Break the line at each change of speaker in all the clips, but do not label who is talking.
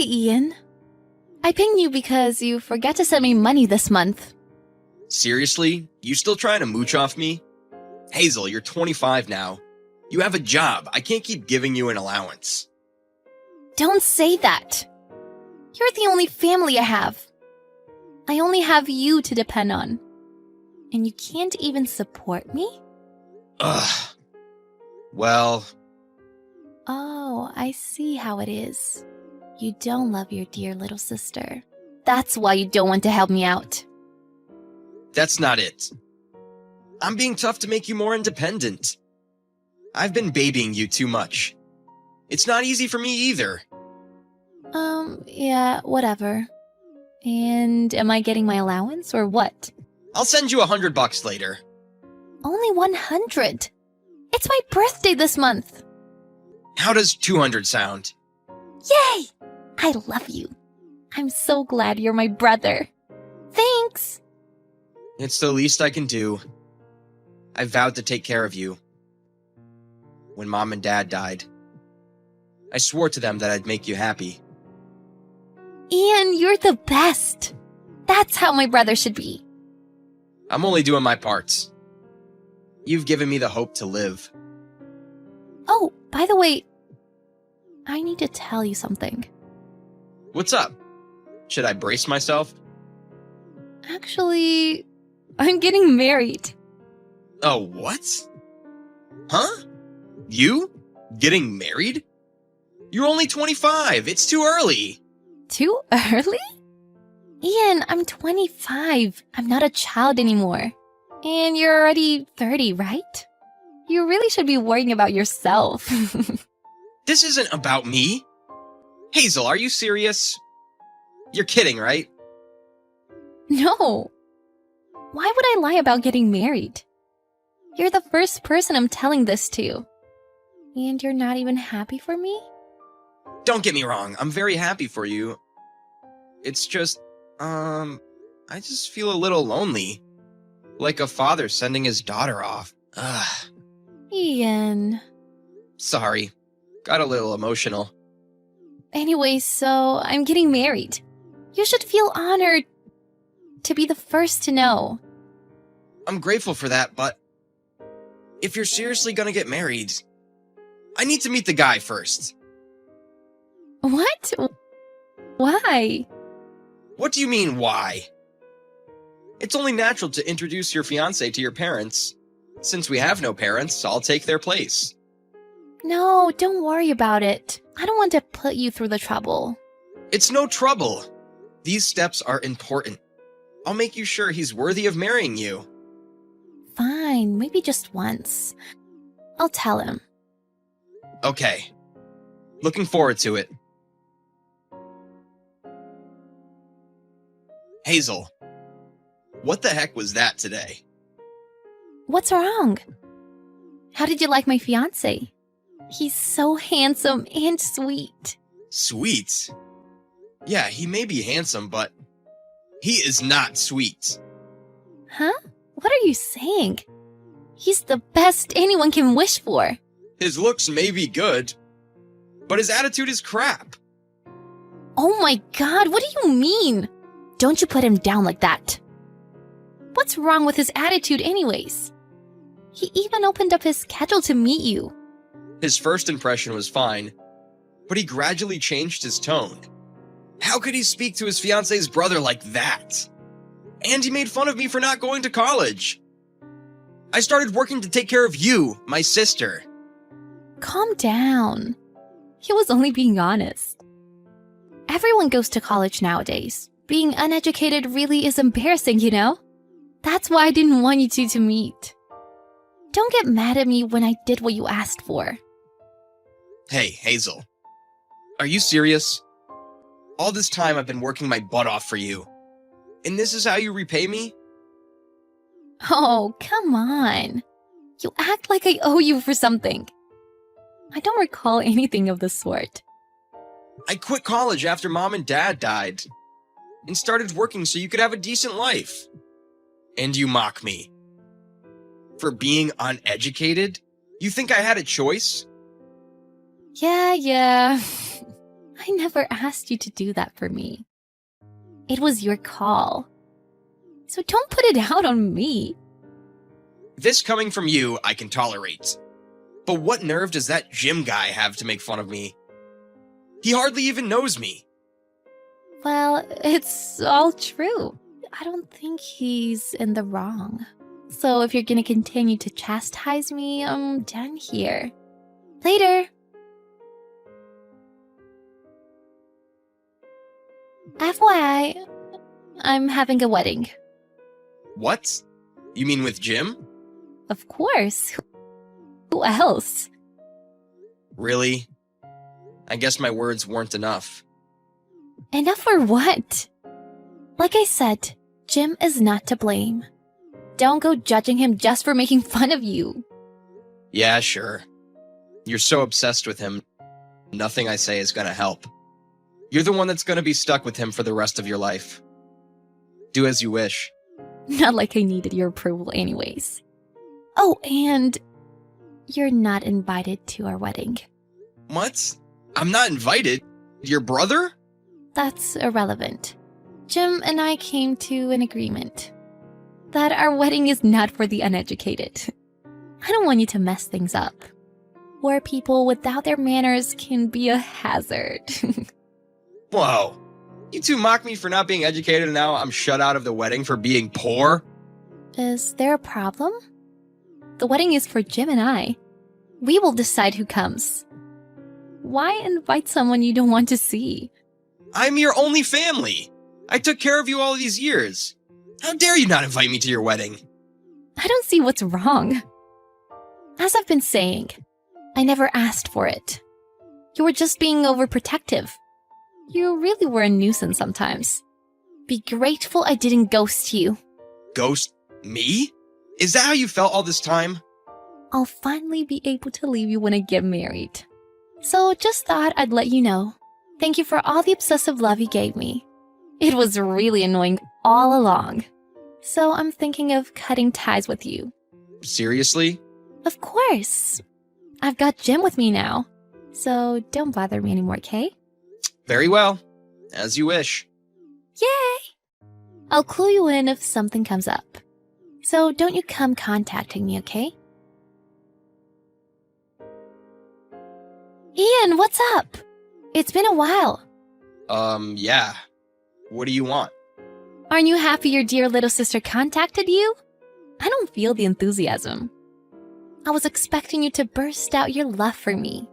Ian. I pinged you because you forgot to send me money this month.
Seriously? You still trying to mooch off me? Hazel, you're 25 now. You have a job. I can't keep giving you an allowance.
Don't say that. You're the only family I have. I only have you to depend on. And you can't even support me?
Ugh. Well...
Oh, I see how it is. You don't love your dear little sister. That's why you don't want to help me out.
That's not it. I'm being tough to make you more independent. I've been babying you too much. It's not easy for me either.
Yeah, whatever. And am I getting my allowance or what?
I'll send you $100 later.
Only 100. It's my birthday this month.
How does 200 sound?
Yay! I love you. I'm so glad you're my brother. Thanks.
It's the least I can do. I vowed to take care of you. When Mom and Dad died, I swore to them that I'd make you happy.
Ian, you're the best. That's how my brother should be.
I'm only doing my parts. You've given me the hope to live.
Oh, by the way, I need to tell you something.
What's up? Should I brace myself?
Actually, I'm getting married.
Oh, what? Huh? You? Getting married? You're only 25. It's too early.
Too early? Ian, I'm 25. I'm not a child anymore. And you're already 30, right? You really should be worrying about yourself.
This isn't about me. Hazel, are you serious? You're kidding, right?
No. Why would I lie about getting married? You're the first person I'm telling this to. And you're not even happy for me?
Don't get me wrong, I'm very happy for you. It's just, I just feel a little lonely. Like a father sending his daughter off. Ugh.
Ian.
Sorry. Got a little emotional.
Anyway, so I'm getting married. You should feel honored to be the first to know.
I'm grateful for that, but if you're seriously gonna get married, I need to meet the guy first.
What? Why?
What do you mean, why? It's only natural to introduce your fiance to your parents. Since we have no parents, I'll take their place.
No, don't worry about it. I don't want to put you through the trouble.
It's no trouble. These steps are important. I'll make you sure he's worthy of marrying you.
Fine, maybe just once. I'll tell him.
Okay. Looking forward to it. Hazel, what the heck was that today?
What's wrong? How did you like my fiance? He's so handsome and sweet.
Sweet? Yeah, he may be handsome, but he is not sweet.
Huh? What are you saying? He's the best anyone can wish for.
His looks may be good, but his attitude is crap.
Oh my god, what do you mean? Don't you put him down like that. What's wrong with his attitude anyways? He even opened up his schedule to meet you.
His first impression was fine, but he gradually changed his tone. How could he speak to his fiance's brother like that? And he made fun of me for not going to college. I started working to take care of you, my sister.
Calm down. He was only being honest. Everyone goes to college nowadays. Being uneducated really is embarrassing, you know? That's why I didn't want you two to meet. Don't get mad at me when I did what you asked for.
Hey, Hazel. Are you serious? All this time I've been working my butt off for you. And this is how you repay me?
Oh, come on. You act like I owe you for something. I don't recall anything of the sort.
I quit college after Mom and Dad died and started working so you could have a decent life. And you mock me. For being uneducated? You think I had a choice?
Yeah. I never asked you to do that for me. It was your call. So don't put it out on me.
This coming from you, I can tolerate. But what nerve does that gym guy have to make fun of me? He hardly even knows me.
Well, it's all true. I don't think he's in the wrong. So if you're gonna continue to chastise me, I'm done here. Later. FYI, I'm having a wedding.
What? You mean with Jim?
Of course. Who else?
Really? I guess my words weren't enough.
Enough for what? Like I said, Jim is not to blame. Don't go judging him just for making fun of you.
Yeah, sure. You're so obsessed with him, nothing I say is gonna help. You're the one that's gonna be stuck with him for the rest of your life. Do as you wish.
Not like I needed your approval anyways. Oh, and you're not invited to our wedding.
What? I'm not invited? Your brother?
That's irrelevant. Jim and I came to an agreement that our wedding is not for the uneducated. I don't want you to mess things up. Where people without their manners can be a hazard.
Whoa. You two mock me for not being educated and now I'm shut out of the wedding for being poor?
Is there a problem? The wedding is for Jim and I. We will decide who comes. Why invite someone you don't want to see?
I'm your only family. I took care of you all these years. How dare you not invite me to your wedding?
I don't see what's wrong. As I've been saying, I never asked for it. You were just being overprotective. You really were a nuisance sometimes. Be grateful I didn't ghost you.
Ghost me? Is that how you felt all this time?
I'll finally be able to leave you when I get married. So just thought I'd let you know. Thank you for all the obsessive love you gave me. It was really annoying all along. So I'm thinking of cutting ties with you.
Seriously?
Of course. I've got Jim with me now. So don't bother me anymore, okay?
Very well. As you wish.
Yay! I'll clue you in if something comes up. So don't you come contacting me, okay? Ian, what's up? It's been a while.
Yeah. What do you want?
Aren't you happy your dear little sister contacted you? I don't feel the enthusiasm. I was expecting you to burst out your love for me.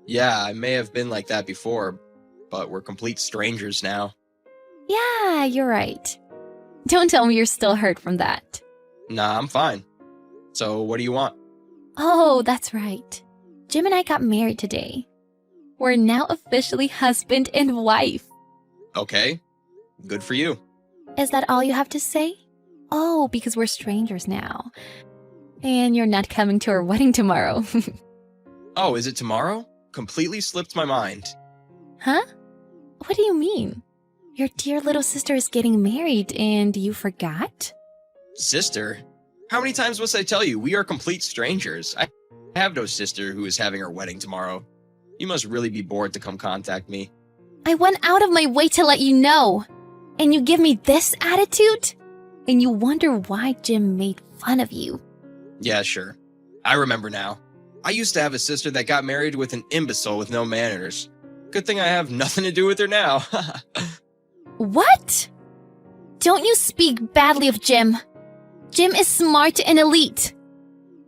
Yeah, I may have been like that before, but we're complete strangers now.
Yeah, you're right. Don't tell me you're still hurt from that.
Nah, I'm fine. So, what do you want?
Oh, that's right. Jim and I got married today. We're now officially husband and wife.
Okay. Good for you.
Is that all you have to say? Oh, because we're strangers now. And you're not coming to our wedding tomorrow.
Oh, is it tomorrow? Completely slipped my mind.
Huh? What do you mean? Your dear little sister is getting married and you forgot?
Sister? How many times must I tell you, we are complete strangers? I have no sister who is having her wedding tomorrow. You must really be bored to come contact me.
I went out of my way to let you know. And you give me this attitude? And you wonder why Jim made fun of you.
Yeah, sure. I remember now. I used to have a sister that got married with an imbecile with no manners. Good thing I have nothing to do with her now.
What? Don't you speak badly of Jim. Jim is smart and elite.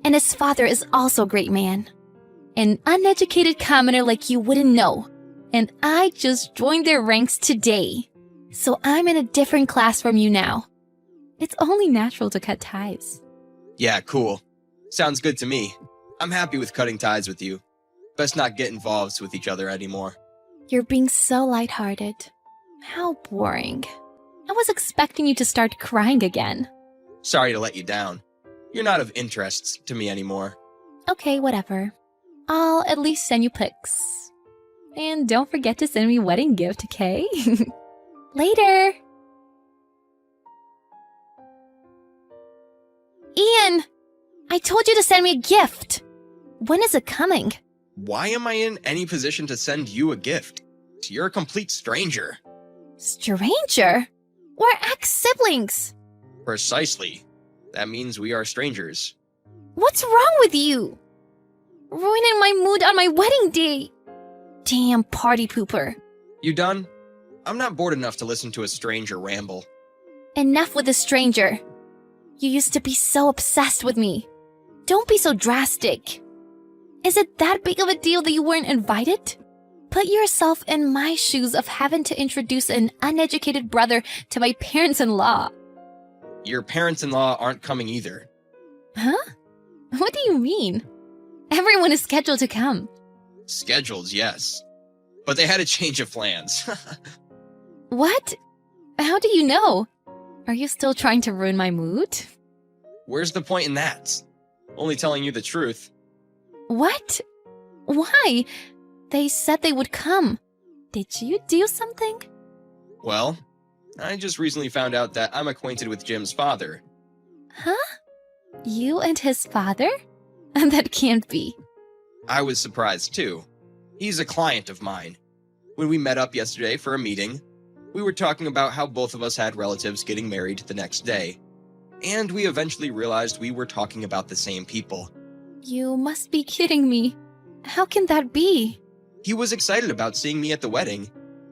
And his father is also a great man. An uneducated commoner like you wouldn't know. And I just joined their ranks today. So I'm in a different class from you now. It's only natural to cut ties.
Yeah, cool. Sounds good to me. I'm happy with cutting ties with you. Best not get involved with each other anymore.
You're being so lighthearted. How boring. I was expecting you to start crying again.
Sorry to let you down. You're not of interest to me anymore.
Okay, whatever. I'll at least send you pics. And don't forget to send me a wedding gift, okay? Later! Ian! I told you to send me a gift! When is it coming?
Why am I in any position to send you a gift? fact, you're a complete stranger.
Stranger? We're ex-siblings.
Precisely. That means we are strangers.
What's wrong with you? Ruining my mood on my wedding day. Damn party pooper.
You done? I'm not bored enough to listen to a stranger ramble.
Enough with the stranger. You used to be so obsessed with me. Don't be so drastic. Is it that big of a deal that you weren't invited? Put yourself in my shoes of having to introduce an uneducated brother to my parents-in-law.
Your parents-in-law aren't coming either.
Huh? What do you mean? Everyone is scheduled to come.
Schedules, yes. But they had a change of plans.
What? How do you know? Are you still trying to ruin my mood?
Where's the point in that? Only telling you the truth.
What? Why? They said they would come. Did you do something?
Well, I just recently found out that I'm acquainted with Jim's father.
Huh? You and his father? That can't be.
I was surprised too. He's a client of mine. When we met up yesterday for a meeting, we were talking about how both of us had relatives getting married the next day. And we eventually realized we were talking about the same people.
You must be kidding me. How can that be?
He was excited about seeing me at the wedding,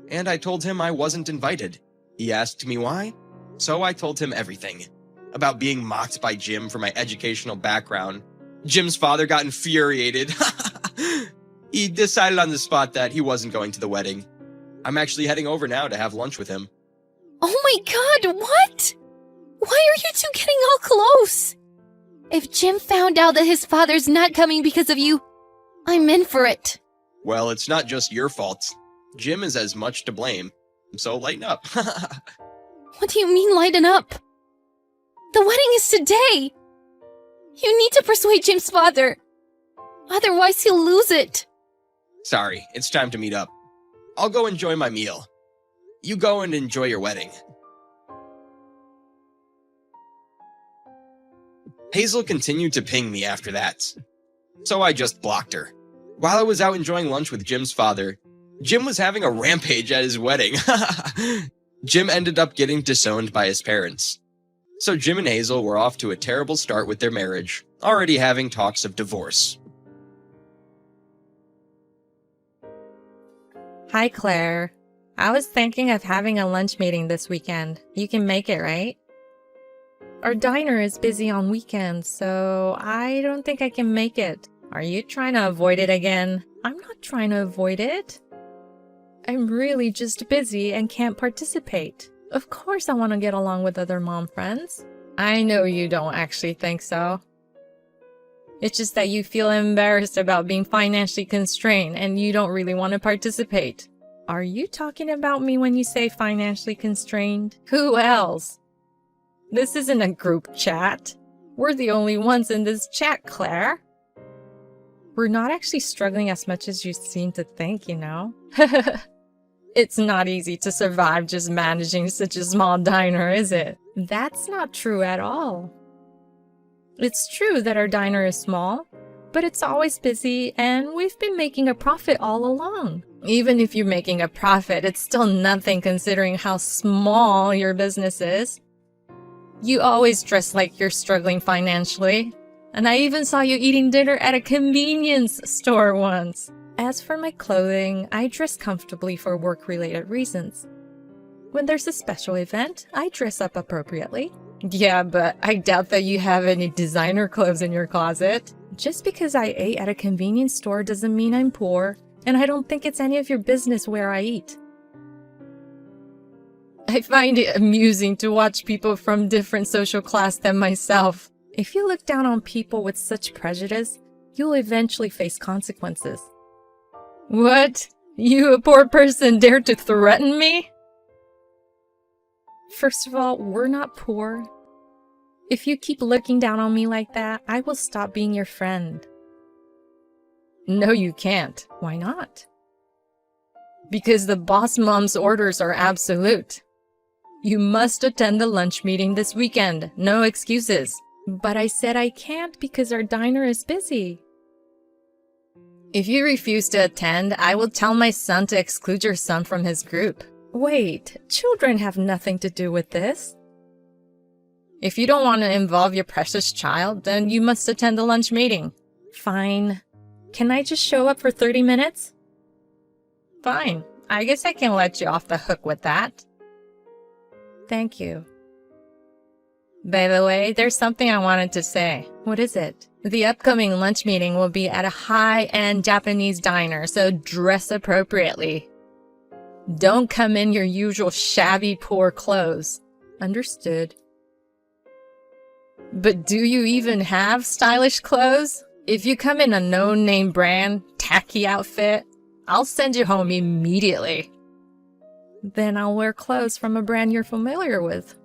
and I told him I wasn't invited. He asked me why, so I told him everything. About being mocked by Jim for my educational background. Jim's father got infuriated. He decided on the spot that he wasn't going to the wedding. I'm actually heading over now to have lunch with him.
Oh my god, what? Why are you two getting all close? If Jim found out that his father's not coming because of you, I'm in for it.
Well, it's not just your fault. Jim is as much to blame, so lighten up.
What do you mean lighten up? The wedding is today. You need to persuade Jim's father. Otherwise, he'll lose it.
Sorry, it's time to meet up. I'll go enjoy my meal. You go and enjoy your wedding. Hazel continued to ping me after that, so I just blocked her. While I was out enjoying lunch with Jim's father, Jim was having a rampage at his wedding. Jim ended up getting disowned by his parents. So Jim and Hazel were off to a terrible start with their marriage, already having talks of divorce.
Hi, Claire. I was thinking of having a lunch meeting this weekend. You can make it, right? Our diner is busy on weekends, so I don't think I can make it. Are you trying to avoid it again? I'm not trying to avoid it. I'm really just busy and can't participate. Of course I want to get along with other mom friends. I know you don't actually think so. It's just that you feel embarrassed about being financially constrained and you don't really want to participate. Are you talking about me when you say financially constrained? Who else? This isn't a group chat. We're the only ones in this chat, Claire. We're not actually struggling as much as you seem to think, you know? It's not easy to survive just managing such a small diner, is it? That's not true at all. It's true that our diner is small, but it's always busy and we've been making a profit all along. Even if you're making a profit, it's still nothing considering how small your business is. You always dress like you're struggling financially. And I even saw you eating dinner at a convenience store once. As for my clothing, I dress comfortably for work-related reasons. When there's a special event, I dress up appropriately. Yeah, but I doubt that you have any designer clothes in your closet. Just because I ate at a convenience store doesn't mean I'm poor, and I don't think it's any of your business where I eat. I find it amusing to watch people from different social class than myself. If you look down on people with such prejudice, you'll eventually face consequences. What? You, a poor person, dare to threaten me? First of all, we're not poor. If you keep looking down on me like that, I will stop being your friend. No, you can't. Why not? Because the boss mom's orders are absolute. You must attend the lunch meeting this weekend. No excuses. But I said I can't because our diner is busy. If you refuse to attend, I will tell my son to exclude your son from his group. Wait, children have nothing to do with this. If you don't want to involve your precious child, then you must attend the lunch meeting. Fine. Can I just show up for 30 minutes? Fine. I guess I can let you off the hook with that. Thank you. By the way, there's something I wanted to say. What is it? The upcoming lunch meeting will be at a high-end Japanese diner, so dress appropriately. Don't come in your usual shabby, poor clothes. Understood. But do you even have stylish clothes? If you come in a no-name brand, tacky outfit, I'll send you home immediately. Then I'll wear clothes from a brand you're familiar with.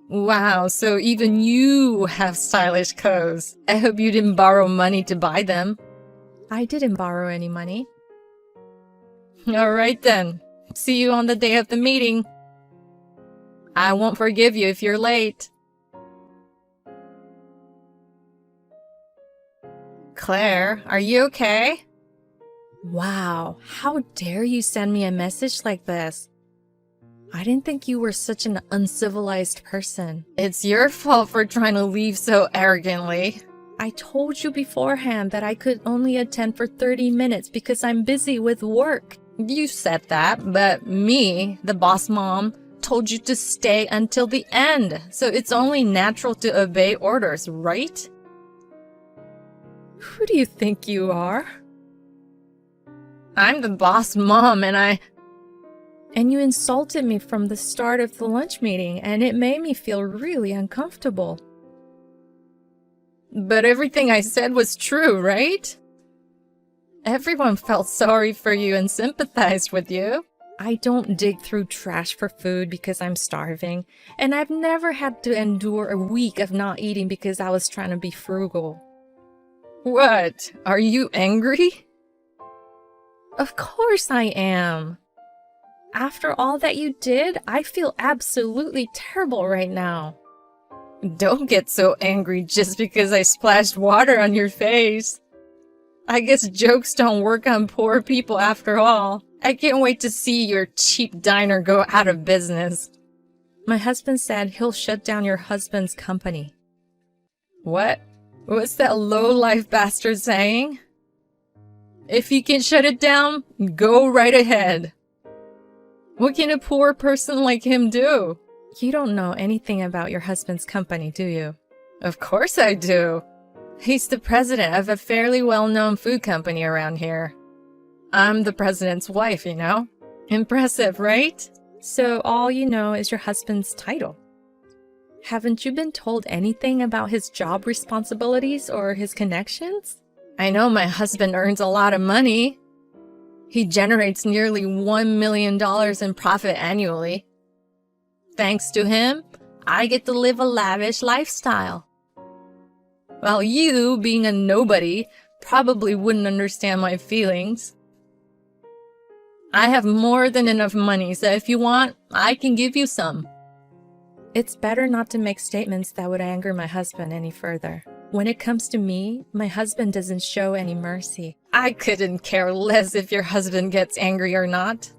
Wow, so even you have stylish clothes. I hope you didn't borrow money to buy them. I didn't borrow any money. All right then. See you on the day of the meeting. I won't forgive you if you're late. Claire, are you okay? Wow, how dare you send me a message like this? I didn't think you were such an uncivilized person. It's your fault for trying to leave so arrogantly. I told you beforehand that I could only attend for 30 minutes because I'm busy with work. You said that, but me, the boss mom, told you to stay until the end. So it's only natural to obey orders, right? Who do you think you are? I'm the boss mom and you insulted me from the start of the lunch meeting, and it made me feel really uncomfortable. But everything I said was true, right? Everyone felt sorry for you and sympathized with you. I don't dig through trash for food because I'm starving, and I've never had to endure a week of not eating because I was trying to be frugal. What? Are you angry? Of course I am. After all that you did, I feel absolutely terrible right now. Don't get so angry just because I splashed water on your face. I guess jokes don't work on poor people after all. I can't wait to see your cheap diner go out of business. My husband said he'll shut down your husband's company. What? What's that low-life bastard saying? If you can shut it down, go right ahead. What can a poor person like him do? You don't know anything about your husband's company, do you? Of course I do. He's the president of a fairly well-known food company around here. I'm the president's wife, you know? Impressive, right? So all you know is your husband's title. Haven't you been told anything about his job responsibilities or his connections? I know my husband earns a lot of money. He generates nearly $1 million in profit annually. Thanks to him, I get to live a lavish lifestyle. While you, being a nobody, probably wouldn't understand my feelings. I have more than enough money, so if you want, I can give you some. It's better not to make statements that would anger my husband any further. When it comes to me, my husband doesn't show any mercy. I couldn't care less if your husband gets angry or not.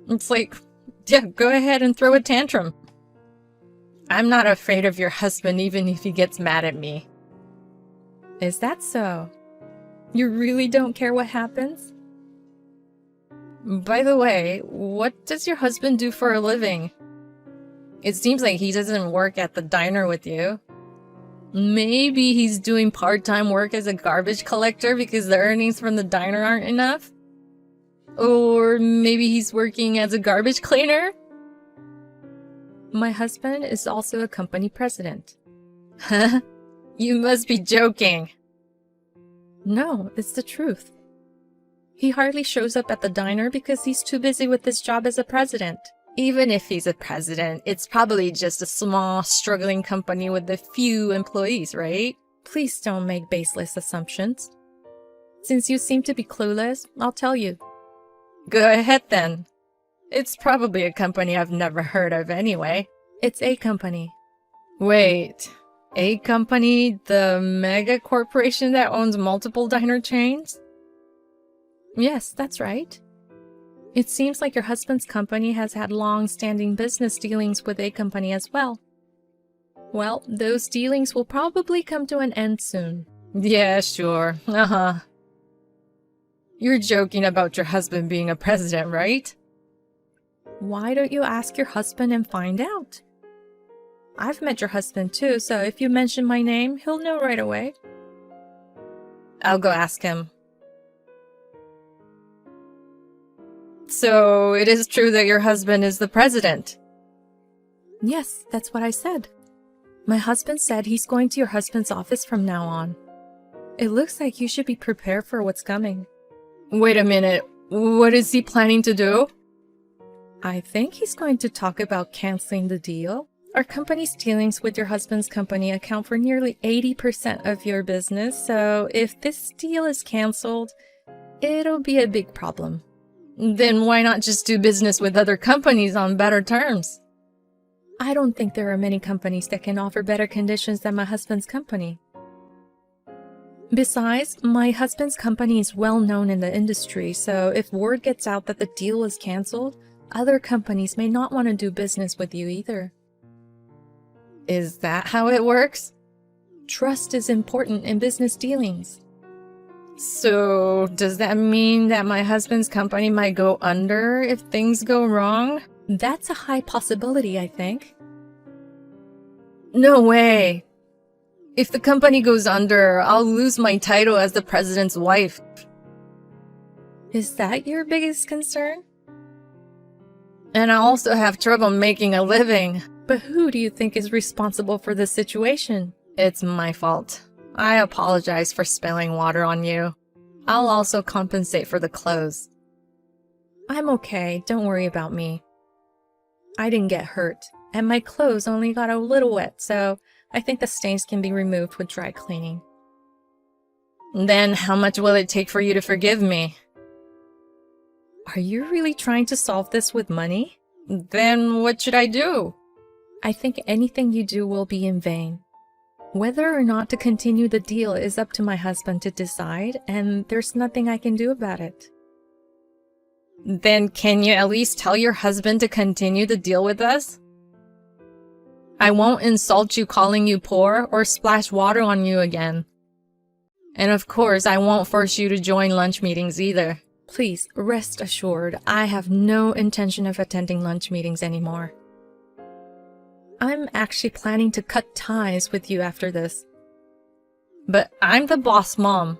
It's like, yeah, go ahead and throw a tantrum. I'm not afraid of your husband even if he gets mad at me. Is that so? You really don't care what happens? By the way, what does your husband do for a living? It seems like he doesn't work at the diner with you. Maybe he's doing part-time work as a garbage collector because the earnings from the diner aren't enough? Or maybe he's working as a garbage cleaner? My husband is also a company president. Huh? You must be joking. No, it's the truth. He hardly shows up at the diner because he's too busy with his job as a president. Even if he's a president, it's probably just a small, struggling company with a few employees, right? Please don't make baseless assumptions. Since you seem to be clueless, I'll tell you. Go ahead then. It's probably a company I've never heard of anyway. It's a company. Wait, a company? The mega corporation that owns multiple diner chains? Yes, that's right. It seems like your husband's company has had long-standing business dealings with a company as well. Well, those dealings will probably come to an end soon. Yeah, sure. Uh-huh. You're joking about your husband being a president, right? Why don't you ask your husband and find out? I've met your husband too, so if you mention my name, he'll know right away. I'll go ask him. So, it is true that your husband is the president? Yes, that's what I said. My husband said he's going to your husband's office from now on. It looks like you should be prepared for what's coming. Wait a minute, what is he planning to do? I think he's going to talk about canceling the deal. Our company's dealings with your husband's company account for nearly 80% of your business, so if this deal is canceled, it'll be a big problem. Then why not just do business with other companies on better terms? I don't think there are many companies that can offer better conditions than my husband's company. Besides, my husband's company is well known in the industry, so if word gets out that the deal is canceled, other companies may not want to do business with you either. Is that how it works? Trust is important in business dealings. So, does that mean that my husband's company might go under if things go wrong? That's a high possibility, I think. No way! If the company goes under, I'll lose my title as the president's wife. Is that your biggest concern? And I also have trouble making a living. But who do you think is responsible for this situation? It's my fault. I apologize for spilling water on you. I'll also compensate for the clothes. I'm okay, don't worry about me. I didn't get hurt, and my clothes only got a little wet, so I think the stains can be removed with dry cleaning. Then how much will it take for you to forgive me? Are you really trying to solve this with money? Then what should I do? I think anything you do will be in vain. Whether or not to continue the deal is up to my husband to decide, and there's nothing I can do about it. Then can you at least tell your husband to continue the deal with us? I won't insult you calling you poor or splash water on you again. And of course, I won't force you to join lunch meetings either. Please, rest assured, I have no intention of attending lunch meetings anymore. I'm actually planning to cut ties with you after this. But I'm the boss mom.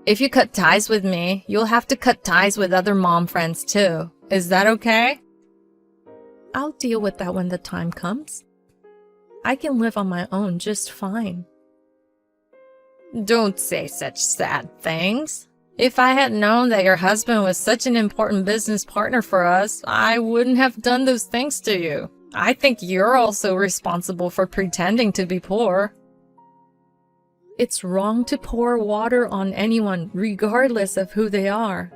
If you cut ties with me, you'll have to cut ties with other mom friends too. Is that okay? I'll deal with that when the time comes. I can live on my own just fine. Don't say such sad things. If I had known that your husband was such an important business partner for us, I wouldn't have done those things to you. I think you're also responsible for pretending to be poor. It's wrong to pour water on anyone, regardless of who they are.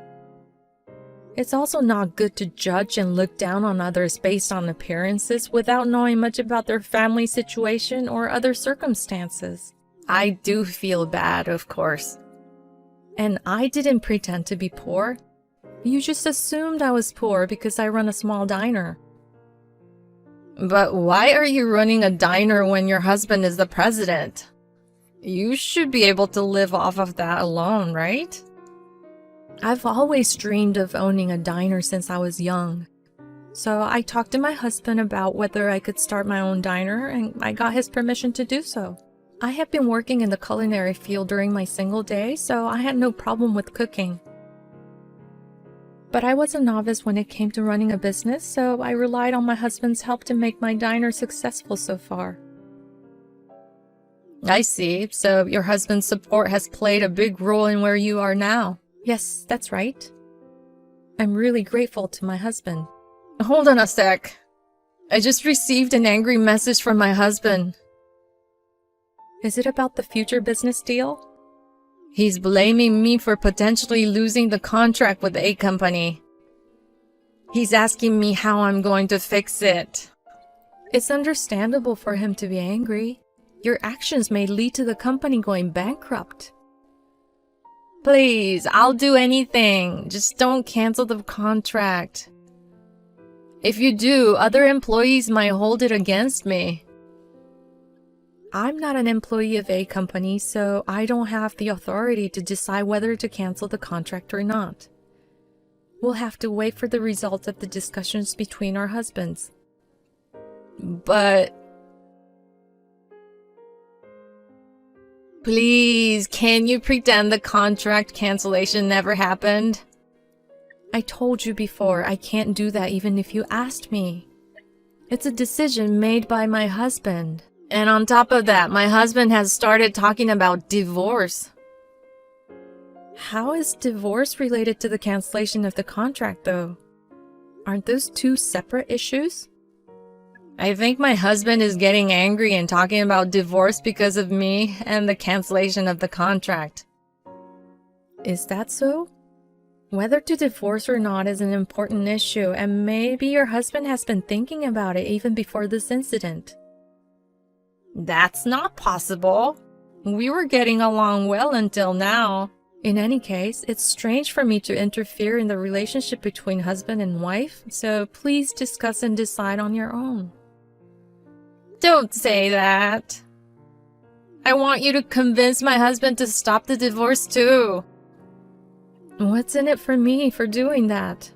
It's also not good to judge and look down on others based on appearances without knowing much about their family situation or other circumstances. I do feel bad, of course. And I didn't pretend to be poor. You just assumed I was poor because I run a small diner. But why are you running a diner when your husband is the president? You should be able to live off of that alone, right? I've always dreamed of owning a diner since I was young. So I talked to my husband about whether I could start my own diner, and I got his permission to do so. I have been working in the culinary field during my single day, so I had no problem with cooking. But I was a novice when it came to running a business, so I relied on my husband's help to make my diner successful so far. I see. So your husband's support has played a big role in where you are now. Yes, that's right. I'm really grateful to my husband. Hold on a sec. I just received an angry message from my husband. Is it about the future business deal? He's blaming me for potentially losing the contract with a company. He's asking me how I'm going to fix it. It's understandable for him to be angry. Your actions may lead to the company going bankrupt. Please, I'll do anything. Just don't cancel the contract. If you do, other employees might hold it against me. I'm not an employee of a company, so I don't have the authority to decide whether to cancel the contract or not. We'll have to wait for the result of the discussions between our husbands. But... please, can you pretend the contract cancellation never happened? I told you before, I can't do that even if you asked me. It's a decision made by my husband. And on top of that, my husband has started talking about divorce. How is divorce related to the cancellation of the contract, though? Aren't those two separate issues? I think my husband is getting angry and talking about divorce because of me and the cancellation of the contract. Is that so? Whether to divorce or not is an important issue, and maybe your husband has been thinking about it even before this incident. That's not possible. We were getting along well until now. In any case, it's strange for me to interfere in the relationship between husband and wife, so please discuss and decide on your own. Don't say that. I want you to convince my husband to stop the divorce too. What's in it for me for doing that?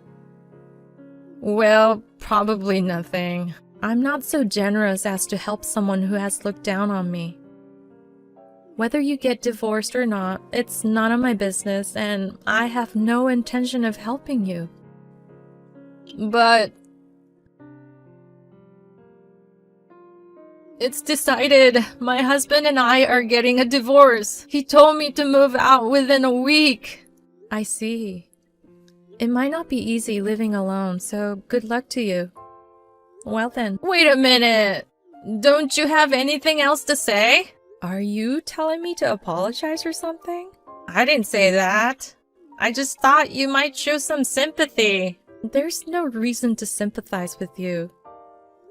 Well, probably nothing. I'm not so generous as to help someone who has looked down on me. Whether you get divorced or not, it's none of my business, and I have no intention of helping you. But... it's decided. My husband and I are getting a divorce. He told me to move out within a week. I see. It might not be easy living alone, so good luck to you. Well then. Wait a minute! Don't you have anything else to say? Are you telling me to apologize or something? I didn't say that. I just thought you might show some sympathy. There's no reason to sympathize with you.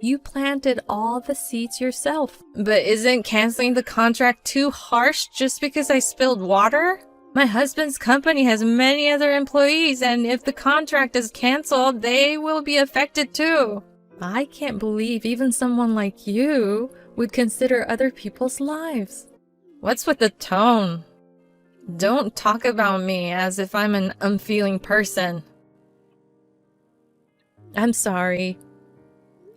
You planted all the seeds yourself. But isn't canceling the contract too harsh just because I spilled water? My husband's company has many other employees, and if the contract is canceled, they will be affected too. I can't believe even someone like you would consider other people's lives. What's with the tone? Don't talk about me as if I'm an unfeeling person. I'm sorry.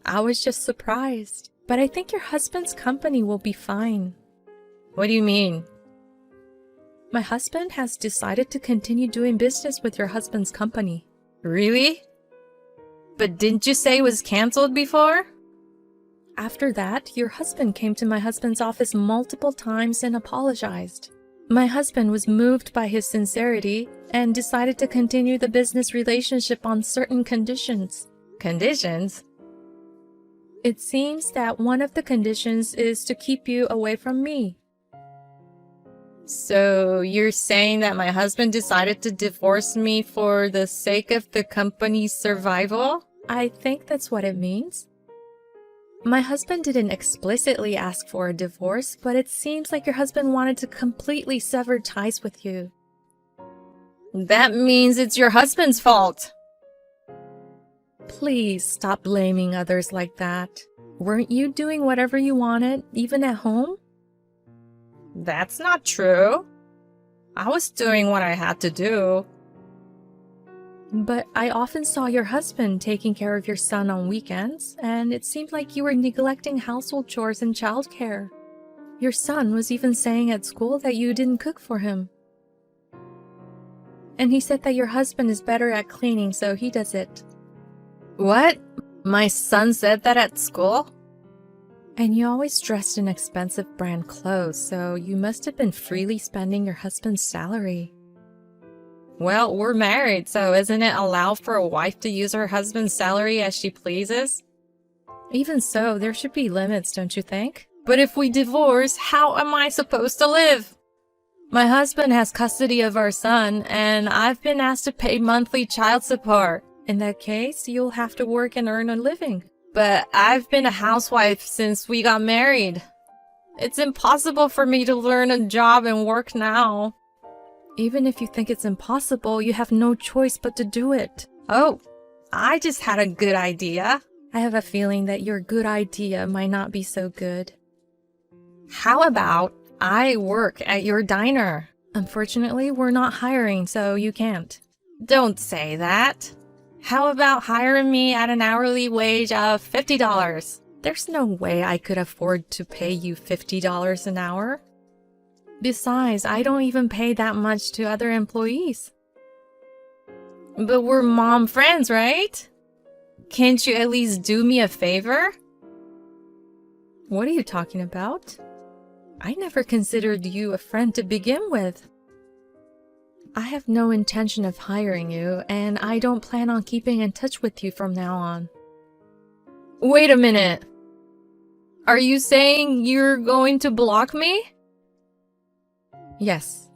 I was just surprised. But I think your husband's company will be fine. What do you mean? My husband has decided to continue doing business with your husband's company. Really? But didn't you say it was canceled before? After that, your husband came to my husband's office multiple times and apologized. My husband was moved by his sincerity and decided to continue the business relationship on certain conditions. Conditions? It seems that one of the conditions is to keep you away from me. So you're saying that my husband decided to divorce me for the sake of the company's survival? I think that's what it means. My husband didn't explicitly ask for a divorce, but it seems like your husband wanted to completely sever ties with you. That means it's your husband's fault. Please stop blaming others like that. Weren't you doing whatever you wanted, even at home? That's not true. I was doing what I had to do. But I often saw your husband taking care of your son on weekends, and it seemed like you were neglecting household chores and childcare. Your son was even saying at school that you didn't cook for him. And he said that your husband is better at cleaning, so he does it. What? My son said that at school? And you always dressed in expensive brand clothes, so you must have been freely spending your husband's salary. Well, we're married, so isn't it allowed for a wife to use her husband's salary as she pleases? Even so, there should be limits, don't you think? But if we divorce, how am I supposed to live? My husband has custody of our son, and I've been asked to pay monthly child support. In that case, you'll have to work and earn a living. But I've been a housewife since we got married. It's impossible for me to learn a job and work now. Even if you think it's impossible, you have no choice but to do it. Oh, I just had a good idea. I have a feeling that your good idea might not be so good. How about I work at your diner? Unfortunately, we're not hiring, so you can't. Don't say that. How about hiring me at an hourly wage of $50? There's no way I could afford to pay you $50 an hour. Besides, I don't even pay that much to other employees. But we're mom friends, right? Can't you at least do me a favor? What are you talking about? I never considered you a friend to begin with. I have no intention of hiring you, and I don't plan on keeping in touch with you from now on. Wait a minute. Are you saying you're going to block me? Yes.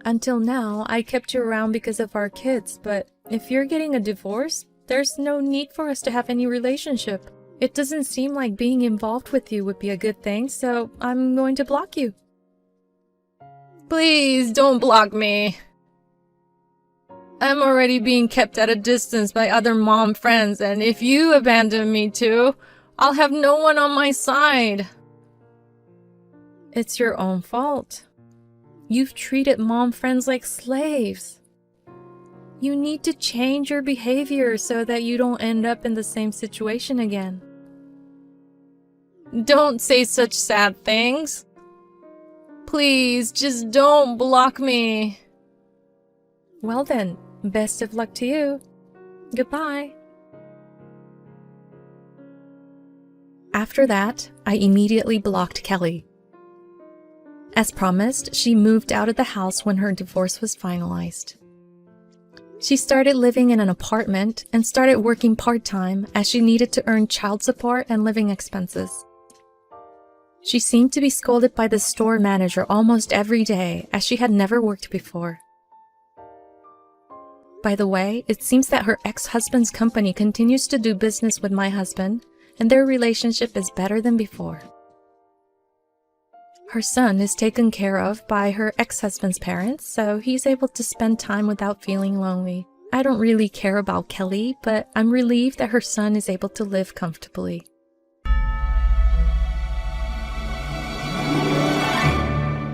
Until now, I kept you around because of our kids, but if you're getting a divorce, there's no need for us to have any relationship. It doesn't seem like being involved with you would be a good thing, so I'm going to block you. Please don't block me. I'm already being kept at a distance by other mom friends, and if you abandon me too, I'll have no one on my side. It's your own fault. You've treated mom friends like slaves. You need to change your behavior so that you don't end up in the same situation again. Don't say such sad things. Please, just don't block me. Well then, best of luck to you. Goodbye. After that, I immediately blocked Kelly. As promised, she moved out of the house when her divorce was finalized. She started living in an apartment and started working part-time as she needed to earn child support and living expenses. She seemed to be scolded by the store manager almost every day as she had never worked before. By the way, it seems that her ex-husband's company continues to do business with my husband, and their relationship is better than before. Her son is taken care of by her ex-husband's parents, so he's able to spend time without feeling lonely. I don't really care about Kelly, but I'm relieved that her son is able to live comfortably.